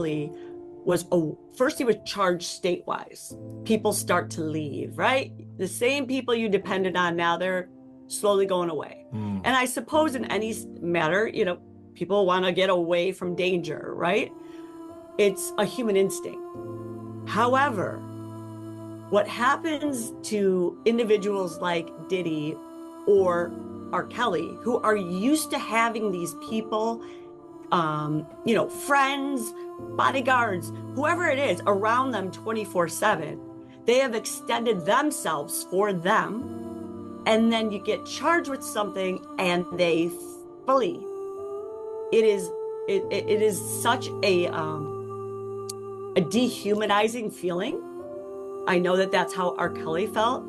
was first he was charged state-wise. People start to leave, right? The same people you depended on now, they're slowly going away. And I suppose in any matter, you know, people want to get away from danger, right? It's a human instinct. However, what happens to individuals like Diddy or R. Kelly, who are used to having these people, you know, friends, bodyguards, whoever it is, around them 24/7, they have extended themselves for them, and then you get charged with something and they flee. It is such a dehumanizing feeling. I know that that's how R. Kelly felt.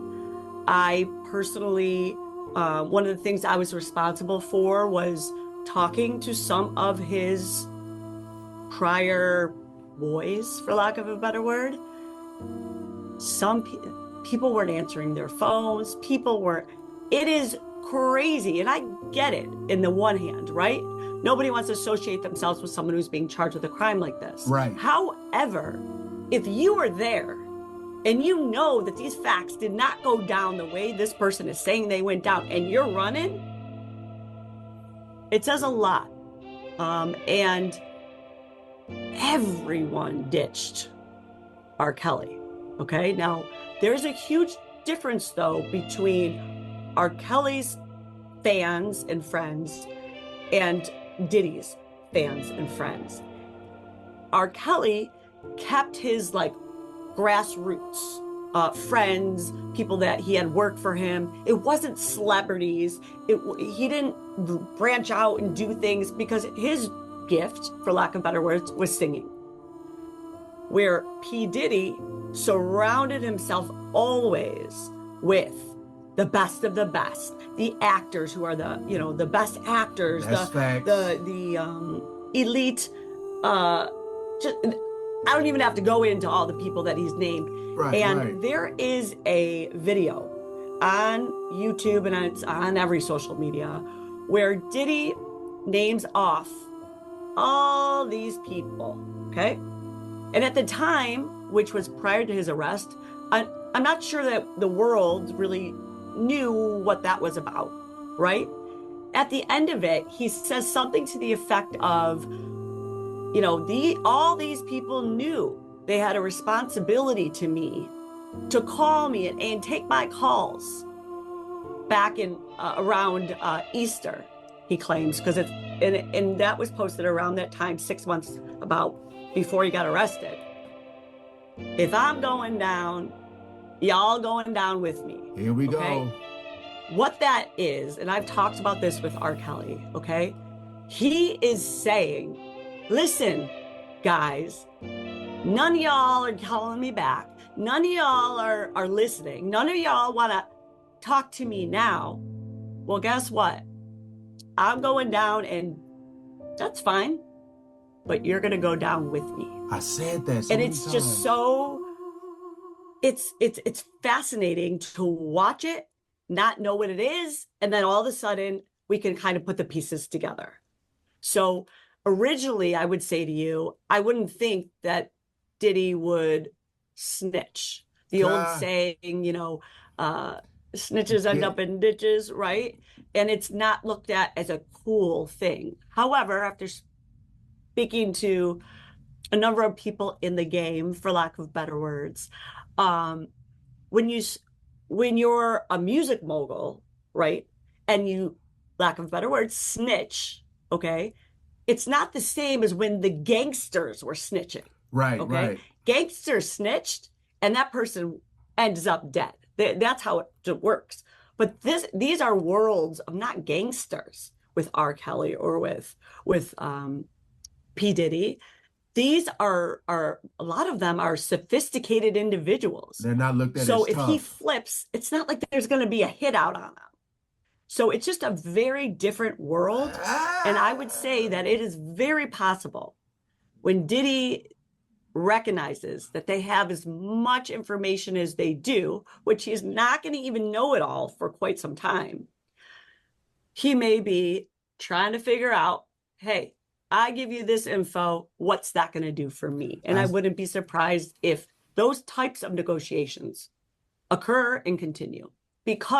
I personally, one of the things I was responsible for was talking to some of his prior boys, for lack of a better word. Some people weren't answering their phones. People were, it is crazy. And I get it in the one hand, right? Nobody wants to associate themselves with someone who's being charged with a crime like this. Right. However, if you were there and you know that these facts did not go down the way this person is saying they went down, and you're running, it says a lot. And everyone ditched R. Kelly. Okay, now there's a huge difference though between R. Kelly's fans and friends and Diddy's fans and friends. R. Kelly kept his like grassroots friends, people that he had worked for him. It wasn't celebrities. He didn't branch out and do things because his gift, for lack of better words, was singing. Where P. Diddy surrounded himself always with the best of the best, the actors who are the, you know, the best actors, the elite. Just, I don't even have to go into all the people that he's named. Right. There is a video on YouTube, and it's on every social media, where Diddy names off all these people, okay? And at the time, which was prior to his arrest, I'm not sure that the world really knew what that was about, right? At the end of it, he says something to the effect of, you know, all these people knew they had a responsibility to me to call me and take my calls back in around Easter, he claims, because it's and that was posted around that time, 6 months about before he got arrested. If I'm going down, y'all going down with me. Here we go. What that is, and I've talked about this with R. Kelly, okay? He is saying, listen, guys, none of y'all are calling me back. None of y'all are listening. None of y'all want to talk to me now. Well, guess what? I'm going down, and that's fine. But you're going to go down with me. I said that so and many it's times. just so, it's fascinating to watch it, not know what it is, and then all of a sudden we can kind of put the pieces together. So originally, I would say to you, I wouldn't think that Diddy would snitch. The old saying, you know, snitches end up in ditches, right? And it's not looked at as a cool thing. However, after speaking to a number of people in the game, for lack of better words, when you're a music mogul, right, and you, lack of better words, snitch, okay, it's not the same as when the gangsters were snitching. Right, okay? right. Gangsters snitched, and that person ends up dead. That's how it works. But these are worlds of not gangsters with R. Kelly or with P. Diddy. These are a lot of them are sophisticated individuals. They're not looked at so as if tough. he flips, it's not like there's going to be a hit out on him. So it's just a very different world. And I would say that it is very possible when Diddy recognizes that they have as much information as they do, which he's not going to even know it all for quite some time. He may be trying to figure out, hey, I give you this info. What's that going to do for me? And I wouldn't be surprised if those types of negotiations occur and continue because